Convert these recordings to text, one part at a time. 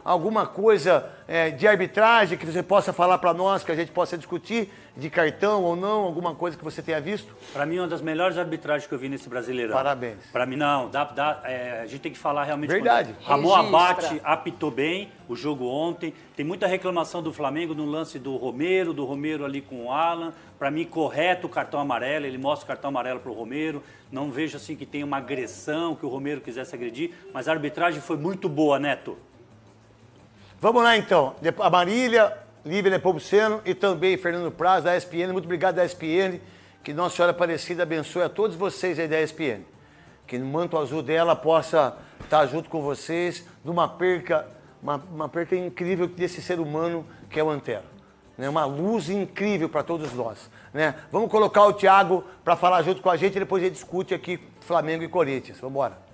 alguma coisa de arbitragem que você possa falar para nós, que a gente possa discutir, de cartão ou não, alguma coisa que você tenha visto? Para mim, uma das melhores arbitragens que eu vi nesse Brasileirão. Parabéns. Para mim, não, a gente tem que falar realmente... Verdade. Ramon Abate apitou bem o jogo ontem. Tem muita reclamação do Flamengo no lance do Romero ali com o Alan. Para mim, correto o cartão amarelo, ele mostra o cartão amarelo para o Romero. Não vejo assim que tenha uma agressão, que o Romero quisesse agredir, mas a arbitragem foi muito boa, Neto. Vamos lá, então. A Marília, Lívia Nepomuceno e também Fernando Praz, da ESPN. Muito obrigado da ESPN. Que Nossa Senhora Aparecida abençoe a todos vocês aí da ESPN. Que no manto azul dela possa estar junto com vocês numa perca, uma perca incrível desse ser humano que é o Antero. Né? Uma luz incrível para todos nós. Né? Vamos colocar o Thiago para falar junto com a gente e depois a gente discute aqui Flamengo e Corinthians. Vamos embora.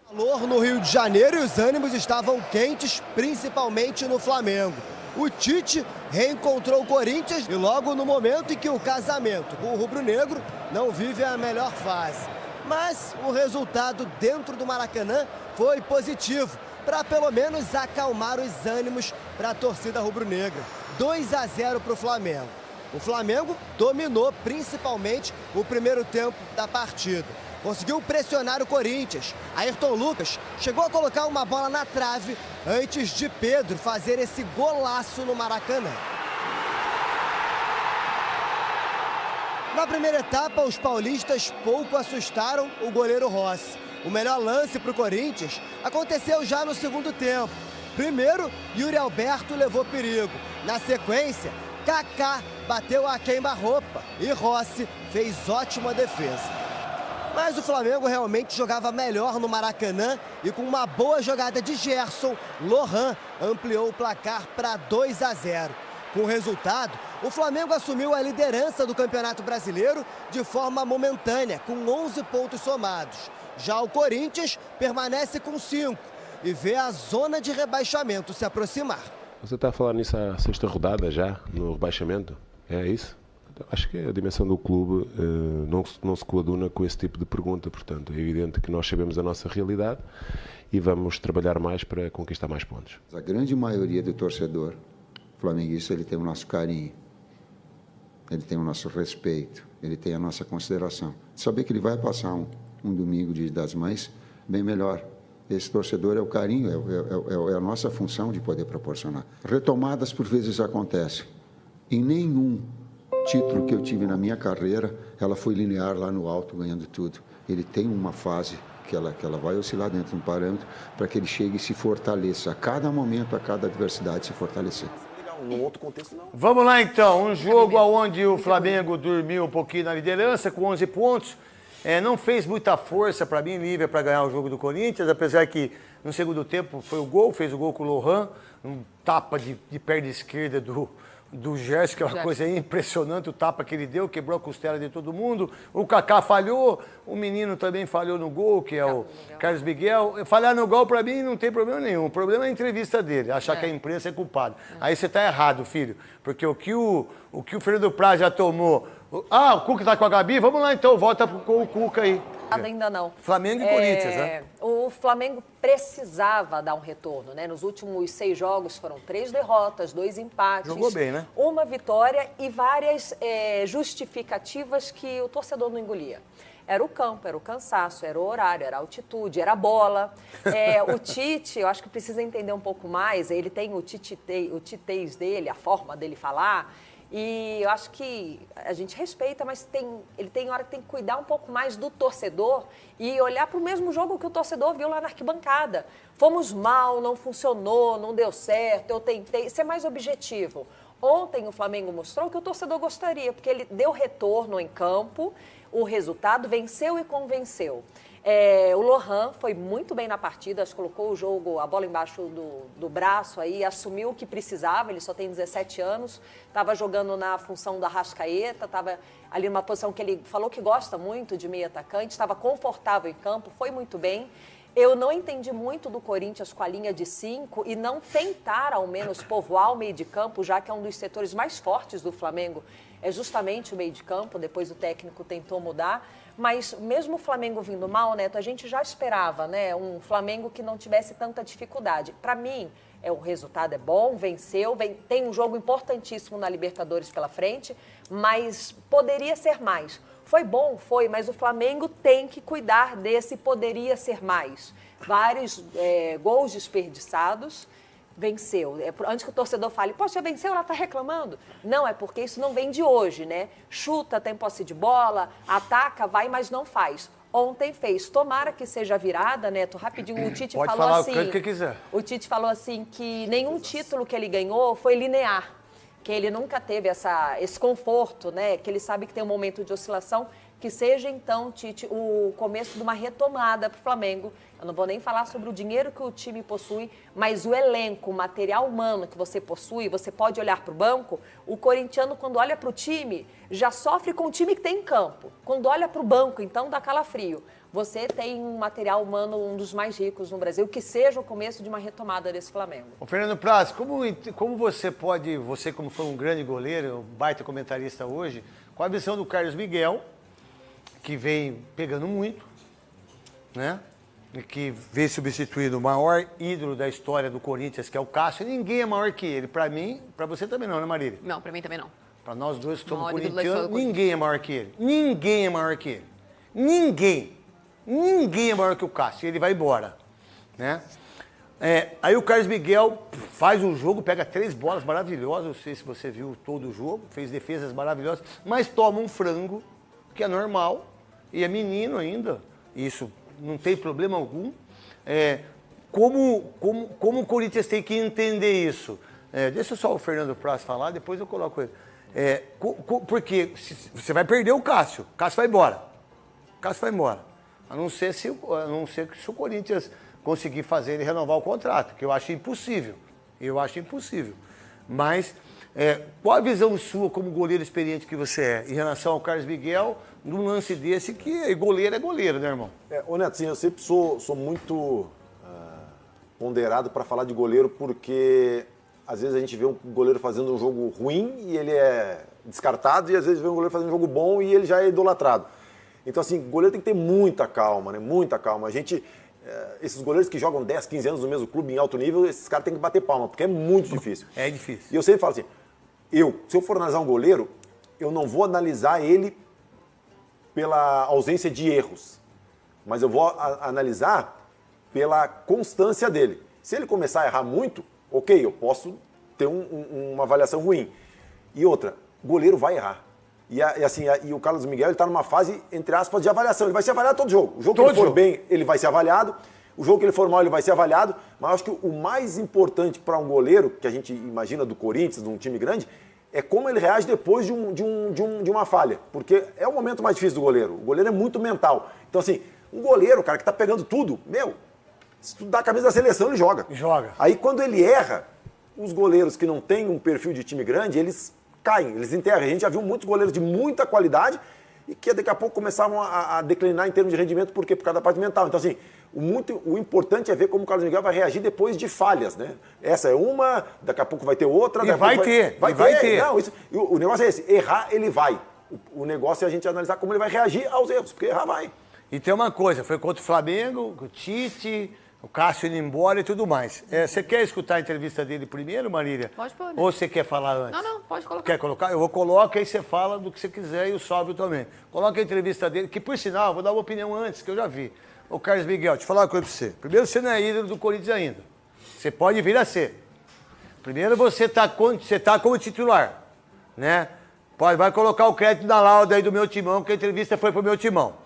Calor no Rio de Janeiro e os ânimos estavam quentes, principalmente no Flamengo. O Tite reencontrou o Corinthians e logo no momento em que o casamento com o rubro-negro não vive a melhor fase. Mas o resultado dentro do Maracanã foi positivo, para pelo menos acalmar os ânimos para a torcida rubro-negra. 2-0 para o Flamengo. O Flamengo dominou principalmente o primeiro tempo da partida. Conseguiu pressionar o Corinthians. Ayrton Lucas chegou a colocar uma bola na trave antes de Pedro fazer esse golaço no Maracanã. Na primeira etapa, os paulistas pouco assustaram o goleiro Rossi. O melhor lance para o Corinthians aconteceu já no segundo tempo. Primeiro, Yuri Alberto levou perigo. Na sequência, Kaká bateu a queima-roupa e Rossi fez ótima defesa. Mas o Flamengo realmente jogava melhor no Maracanã e com uma boa jogada de Gerson, Lohan ampliou o placar para 2-0. Com o resultado, o Flamengo assumiu a liderança do Campeonato Brasileiro de forma momentânea, com 11 pontos somados. Já o Corinthians permanece com 5 e vê a zona de rebaixamento se aproximar. Você está a falar nisso à sexta rodada já, no rebaixamento? É isso? Acho que a dimensão do clube não se coaduna com esse tipo de pergunta, portanto é evidente que nós sabemos a nossa realidade e vamos trabalhar mais para conquistar mais pontos. A grande maioria do torcedor flamenguista, ele tem o nosso carinho, ele tem o nosso respeito, ele tem a nossa consideração. Saber que ele vai passar um domingo de das Mães bem melhor. Esse torcedor é o carinho, é a nossa função de poder proporcionar. Retomadas por vezes acontecem. Em nenhum título que eu tive na minha carreira, ela foi linear lá no alto, ganhando tudo. Ele tem uma fase que ela vai oscilar dentro de um parâmetro para que ele chegue e se fortaleça. A cada momento, a cada adversidade se fortalecer. No outro contexto, não. Vamos lá, então. Um jogo onde o Flamengo dormiu um pouquinho na liderança, com 11 pontos. Não fez muita força para mim, Lívia, para ganhar o jogo do Corinthians, apesar que no segundo tempo foi o gol, fez o gol com o Lohan, um tapa de perna esquerda do Gerson, que é uma coisa impressionante, o tapa que ele deu, quebrou a costela de todo mundo. O Kaká falhou, o menino também falhou no gol, que é o Carlos Miguel. Falhar no gol, para mim, não tem problema nenhum. O problema é a entrevista dele, achar que a imprensa é culpada. Aí você está errado, filho, porque o que o Fernando Praz já tomou... o Cuca tá com a Gabi? Vamos lá, então, volta com o Cuca aí. Ainda não. Flamengo e Corinthians, né? O Flamengo precisava dar um retorno, né? Nos últimos 6 jogos foram 3 derrotas, 2 empates. Jogou bem, né? Uma vitória e várias justificativas que o torcedor não engolia. Era o campo, era o cansaço, era o horário, era a altitude, era a bola. O Tite, eu acho que precisa entender um pouco mais. Ele tem o titez dele, a forma dele falar. E eu acho que a gente respeita, mas ele tem hora que tem que cuidar um pouco mais do torcedor e olhar para o mesmo jogo que o torcedor viu lá na arquibancada. Fomos mal, não funcionou, não deu certo, eu tentei ser mais objetivo. Ontem o Flamengo mostrou que o torcedor gostaria, porque ele deu retorno em campo, o resultado venceu e convenceu. O Lohan foi muito bem na partida, acho que colocou o jogo, a bola embaixo do braço aí, assumiu o que precisava, ele só tem 17 anos, estava jogando na função do Arrascaeta, estava ali numa posição que ele falou que gosta muito de meio atacante, estava confortável em campo, foi muito bem. Eu não entendi muito do Corinthians com a linha de 5 e não tentar, ao menos, povoar o meio de campo, já que é um dos setores mais fortes do Flamengo, é justamente o meio de campo, depois o técnico tentou mudar. Mas mesmo o Flamengo vindo mal, Neto, a gente já esperava, né? Um Flamengo que não tivesse tanta dificuldade. Para mim, o resultado é bom, venceu, tem um jogo importantíssimo na Libertadores pela frente, mas poderia ser mais. Foi bom, foi, mas o Flamengo tem que cuidar desse poderia ser mais. Vários gols desperdiçados. Venceu. Antes que o torcedor fale, poxa, venceu, ela está reclamando. Não, é porque isso não vem de hoje, né? Chuta, tem posse de bola, ataca, vai, mas não faz. Ontem fez. Tomara que seja virada, Neto. Rapidinho, o Tite Pode falou falar assim... o que quiser. O Tite falou assim que nenhum título que ele ganhou foi linear. Que ele nunca teve esse conforto, né? Que ele sabe que tem um momento de oscilação. Que seja, então, Tite, o começo de uma retomada para o Flamengo. Eu não vou nem falar sobre o dinheiro que o time possui, mas o elenco, o material humano que você possui, você pode olhar para o banco. O corintiano, quando olha para o time, já sofre com o time que tem em campo. Quando olha para o banco, então, dá calafrio. Você tem um material humano, um dos mais ricos no Brasil, que seja o começo de uma retomada desse Flamengo. Ô, Fernando Praz, como você como foi um grande goleiro, um baita comentarista hoje, qual a visão do Carlos Miguel, que vem pegando muito, né? E que vem substituindo o maior ídolo da história do Corinthians, que é o Cássio. Ninguém é maior que ele. Para mim, para você também não, né, Marília? Não, para mim também não. Para nós dois que somos Maior ídolo da corintianos, história do ninguém é maior que ele. Ninguém é maior que ele. Ninguém. Ninguém é maior que o Cássio. Ele vai embora, né? Aí o Carlos Miguel faz um jogo, pega 3 bolas maravilhosas. Não sei se você viu todo o jogo. Fez defesas maravilhosas. Mas toma um frango, que é normal. E é menino ainda. Isso não tem problema algum. Como o Corinthians tem que entender isso? Deixa só o Fernando Praz falar, depois eu coloco ele. Porque você vai perder o Cássio. O Cássio vai embora. O Cássio vai embora. A não ser se o Corinthians conseguir fazer ele renovar o contrato, que eu acho impossível. Mas qual a visão sua como goleiro experiente que você é em relação ao Carlos Miguel, num lance desse que goleiro é goleiro, né, irmão? Ô Neto, assim, eu sempre sou muito ponderado para falar de goleiro, porque às vezes a gente vê um goleiro fazendo um jogo ruim e ele é descartado, e às vezes vê um goleiro fazendo um jogo bom e ele já é idolatrado. Então, assim, goleiro tem que ter muita calma, né? Muita calma. A gente, esses goleiros que jogam 10, 15 anos no mesmo clube em alto nível, esses caras têm que bater palma, porque é muito difícil. É difícil. E eu sempre falo assim, se eu for analisar um goleiro, eu não vou analisar ele pela ausência de erros, mas eu vou analisar pela constância dele. Se ele começar a errar muito, ok, eu posso ter uma avaliação ruim. E outra, o goleiro vai errar. E o Carlos Miguel está numa fase, entre aspas, de avaliação. Ele vai ser avaliado todo jogo. O jogo que ele for bem, ele vai ser avaliado. O jogo que ele for mal, ele vai ser avaliado. Mas eu acho que o mais importante para um goleiro, que a gente imagina do Corinthians, de um time grande, é como ele reage depois de uma falha. Porque é o momento mais difícil do goleiro. O goleiro é muito mental. Então, assim, um goleiro, cara, que tá pegando tudo, se tu dá a camisa da seleção, ele joga. Aí, quando ele erra, os goleiros que não têm um perfil de time grande, eles caem, eles enterram. A gente já viu muitos goleiros de muita qualidade e que daqui a pouco começavam a declinar em termos de rendimento, por quê? Por causa da parte mental. Então, assim, o importante é ver como o Carlos Miguel vai reagir depois de falhas, né? Essa é uma, daqui a pouco vai ter outra. E vai ter. Não, o negócio é esse, errar ele vai. O negócio é a gente analisar como ele vai reagir aos erros, porque errar vai. E tem uma coisa, foi contra o Flamengo, o Tite, o Cássio indo embora e tudo mais. Você quer escutar a entrevista dele primeiro, Marília? Pode pôr, né? Ou você quer falar antes? Não, pode colocar. Quer colocar? Eu vou colocar, aí você fala do que você quiser e o Sálvio também. Coloca a entrevista dele, que por sinal, eu vou dar uma opinião antes, que eu já vi. Ô Carlos Miguel, deixa eu falar uma coisa pra você. Primeiro, você não é ídolo do Corinthians ainda. Você pode vir a ser. Primeiro, você tá como titular, né? Vai colocar o crédito na lauda aí do meu timão, porque a entrevista foi pro meu timão.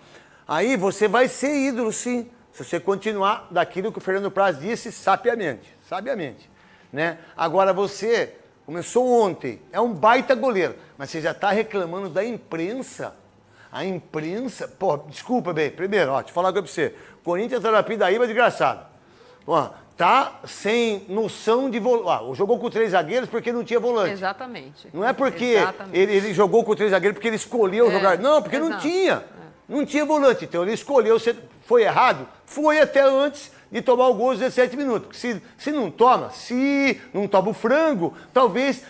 Aí você vai ser ídolo, sim, se você continuar daquilo que o Fernando Praz disse sabiamente, né? Agora você começou ontem, é um baita goleiro, mas você já está reclamando da imprensa. A imprensa, desculpa, bem, primeiro, deixa eu falar uma coisa pra você. Corinthians tá na Pindaíba, desgraçado. Tá sem noção de volante. Jogou com 3 zagueiros porque não tinha volante. Exatamente. Não é porque ele jogou com 3 zagueiros porque ele escolheu jogar. Não, porque não tinha. Não tinha volante, então ele escolheu, foi errado? Foi até antes de tomar o gol aos 17 minutos. Se não toma o frango, talvez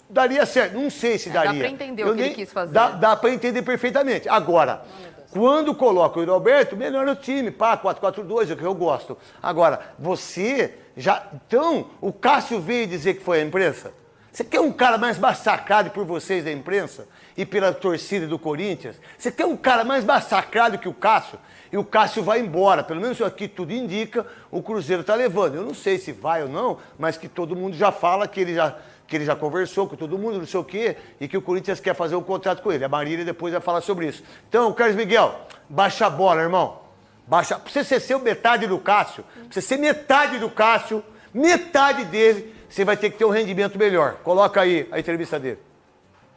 daria certo. Não sei se daria. Dá pra entender o que ele quis fazer. Dá pra entender perfeitamente. Agora, Quando coloca o Yuri Alberto, melhora o time. Pá, 4-4-2, é o que eu gosto. Agora, você já... Então, o Cássio veio dizer que foi a imprensa? Você quer um cara mais massacrado por vocês da imprensa e pela torcida do Corinthians? Você quer um cara mais massacrado que o Cássio? E o Cássio vai embora. Pelo menos aqui tudo indica, o Cruzeiro tá levando. Eu não sei se vai ou não, mas que todo mundo já fala que ele já conversou com todo mundo, não sei o quê, e que o Corinthians quer fazer um contrato com ele. A Marília depois vai falar sobre isso. Então, Carlos Miguel, baixa a bola, irmão. Baixa. Pra você ser metade do Cássio, pra você ser metade do Cássio, metade dele, você vai ter que ter um rendimento melhor. Coloca aí a entrevista dele.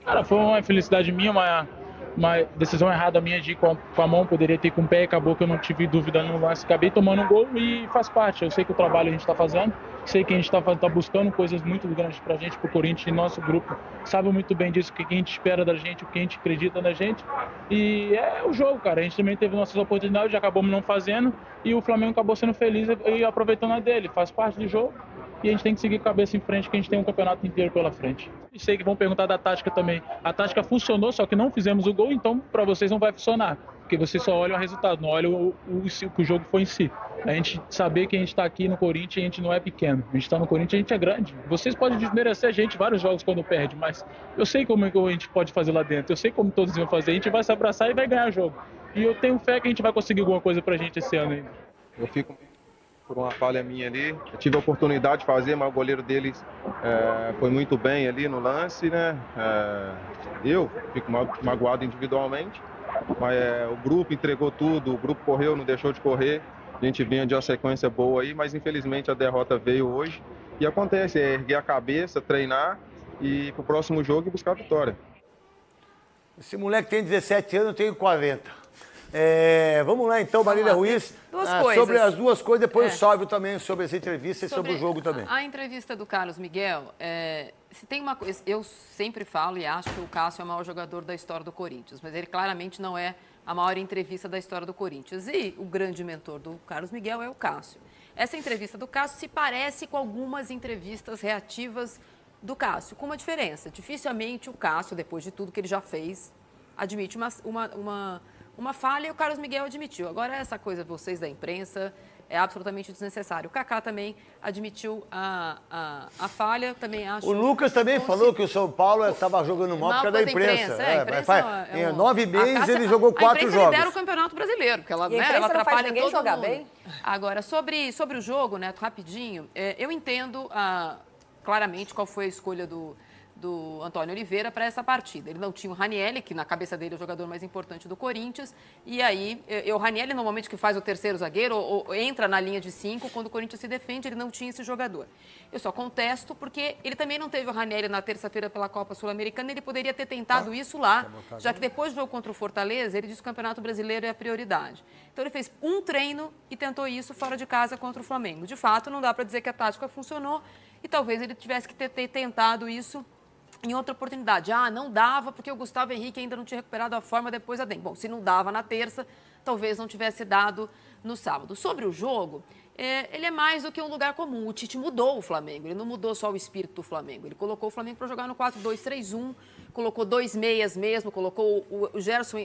Cara, foi uma infelicidade minha, uma decisão errada minha de ir com a mão, poderia ter com o pé, e acabou que eu não tive dúvida no lance, acabei tomando um gol e faz parte. Eu sei que o trabalho a gente está fazendo, sei que a gente está buscando coisas muito grandes pra gente, pro Corinthians, e nosso grupo sabe muito bem disso, o que a gente espera da gente, o que a gente acredita na gente, e é o jogo, cara. A gente também teve nossas oportunidades, já acabamos não fazendo, e o Flamengo acabou sendo feliz e aproveitando a dele, faz parte do jogo. E a gente tem que seguir cabeça em frente, que a gente tem um campeonato inteiro pela frente. E sei que vão perguntar da tática também. A tática funcionou, só que não fizemos o gol, então para vocês não vai funcionar. Porque vocês só olham o resultado, não olham o que o jogo foi em si. A gente saber que a gente está aqui no Corinthians, a gente não é pequeno. A gente está no Corinthians, a gente é grande. Vocês podem desmerecer a gente vários jogos quando perde, mas eu sei como a gente pode fazer lá dentro. Eu sei como todos vão fazer. A gente vai se abraçar e vai ganhar o jogo. E eu tenho fé que a gente vai conseguir alguma coisa pra gente esse ano ainda. Eu fico por uma falha minha ali. Eu tive a oportunidade de fazer, mas o goleiro deles foi muito bem ali no lance, né? Eu fico magoado individualmente, mas o grupo entregou tudo, o grupo correu, não deixou de correr. A gente vinha de uma sequência boa aí, mas infelizmente a derrota veio hoje. E acontece, é erguer a cabeça, treinar e ir pro próximo jogo e buscar a vitória. Esse moleque tem 17 anos, eu tenho 40. Vamos lá então, Marília Ruiz, sobre as duas coisas, depois o Sálvio também sobre essa entrevista e sobre o jogo também. A entrevista do Carlos Miguel, se tem uma coisa, eu sempre falo e acho que o Cássio é o maior jogador da história do Corinthians, mas ele claramente não é a maior entrevista da história do Corinthians. E o grande mentor do Carlos Miguel é o Cássio. Essa entrevista do Cássio se parece com algumas entrevistas reativas do Cássio, com uma diferença. Dificilmente o Cássio, depois de tudo que ele já fez, admite uma falha, e o Carlos Miguel admitiu. Agora, essa coisa de vocês da imprensa é absolutamente desnecessário. O Kaká também admitiu a falha, também acho... O Lucas também falou que o São Paulo estava jogando mal por causa da imprensa. Em 9 meses ele jogou 4 jogos. A imprensa lidera o Campeonato Brasileiro, porque ela atrapalha ninguém jogar bem. Agora, sobre o jogo, né, rapidinho, eu entendo claramente qual foi a escolha do Antônio Oliveira para essa partida. Ele não tinha o Ranieri, que na cabeça dele é o jogador mais importante do Corinthians, e aí o Ranieri, normalmente que faz o terceiro zagueiro, ou entra na linha de 5, quando o Corinthians se defende, ele não tinha esse jogador. Eu só contesto porque ele também não teve o Ranieri na terça-feira pela Copa Sul-Americana, ele poderia ter tentado isso lá, já que depois do jogo contra o Fortaleza, ele disse que o Campeonato Brasileiro é a prioridade. Então ele fez um treino e tentou isso fora de casa contra o Flamengo. De fato, não dá para dizer que a tática funcionou, e talvez ele tivesse que ter tentado isso em outra oportunidade. Não dava porque o Gustavo Henrique ainda não tinha recuperado a forma depois da dengue. Bom, se não dava na terça, talvez não tivesse dado no sábado. Sobre o jogo, ele é mais do que um lugar comum. O Tite mudou o Flamengo, ele não mudou só o espírito do Flamengo. Ele colocou o Flamengo para jogar no 4-2-3-1, colocou 2 meias mesmo, colocou o Gerson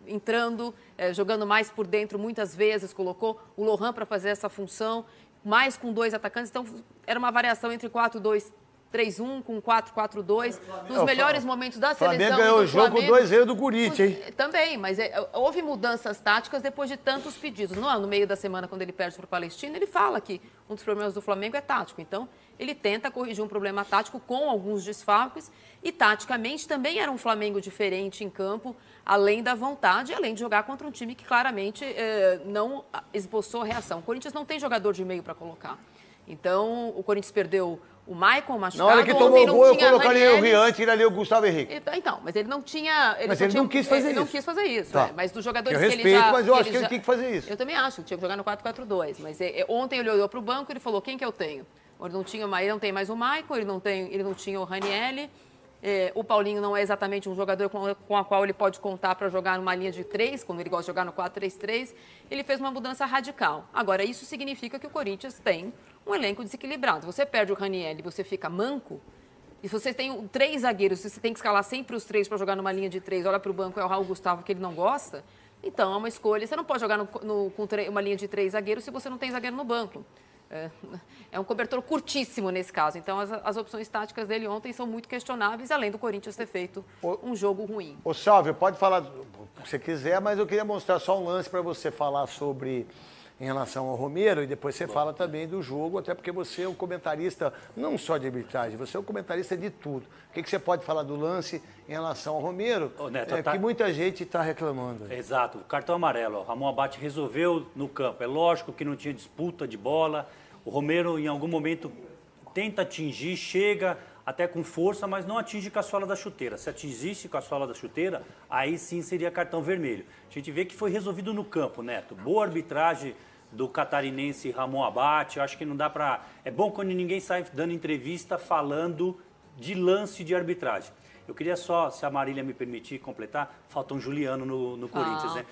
entrando, jogando mais por dentro muitas vezes, colocou o Lohan para fazer essa função, mais com 2 atacantes. Então, era uma variação entre 4-2-3-1 com 4-4-2, nos melhores momentos da seleção. O Flamengo ganhou o jogo 2-0 do Corinthians, hein? Também, mas houve mudanças táticas depois de tantos pedidos. No meio da semana, quando ele perde para o Palestino, ele fala que um dos problemas do Flamengo é tático. Então, ele tenta corrigir um problema tático com alguns desfalques e, taticamente, também era um Flamengo diferente em campo, além da vontade, além de jogar contra um time que claramente não esboçou reação. O Corinthians não tem jogador de meio para colocar. Então, o Corinthians perdeu o Maicon machucado. Na hora que tomou o gol, eu colocaria o Rian e tiraria o Gustavo Henrique. Então, mas ele não tinha... Mas ele não quis fazer isso. Ele não quis fazer isso, tá. Mas dos jogadores eu respeito, que ele já... mas eu acho que ele tinha que fazer isso. Eu também acho, que tinha que jogar no 4-4-2. Mas ontem ele olhou para o banco e ele falou, quem que eu tenho? Ele não tem mais o Maicon, ele não tinha o Ranieri. O Paulinho não é exatamente um jogador com a qual ele pode contar para jogar numa linha de 3, quando ele gosta de jogar no 4-3-3. Ele fez uma mudança radical. Agora, isso significa que o Corinthians tem um elenco desequilibrado. Você perde o Ranieri e você fica manco, e se você tem 3 zagueiros, você tem que escalar sempre os 3 para jogar numa linha de 3, olha para o banco, é o Raul Gustavo que ele não gosta, Então, é uma escolha. Você não pode jogar com uma linha de 3 zagueiros se você não tem zagueiro no banco. É um cobertor curtíssimo nesse caso. Então, as opções táticas dele ontem são muito questionáveis, além do Corinthians ter feito um jogo ruim. Ô, Sálvio, pode falar o que você quiser, mas eu queria mostrar só um lance para você falar sobre em relação ao Romero e depois você fala também do jogo, até porque você é um comentarista não só de arbitragem, você é um comentarista de tudo. O que você pode falar do lance em relação ao Romero, Neto, que muita gente está reclamando. Exato, o cartão amarelo, o Ramon Abate resolveu no campo. É lógico que não tinha disputa de bola, o Romero em algum momento tenta atingir, chega até com força, mas não atinge com a sola da chuteira. Se atingisse com a sola da chuteira, aí sim seria cartão vermelho. A gente vê que foi resolvido no campo, Neto. Boa arbitragem do catarinense Ramon Abate. Eu acho que não dá para... É bom quando ninguém sai dando entrevista falando de lance de arbitragem. Eu queria só, se a Marília me permitir completar, falta um Juliano no Corinthians, né?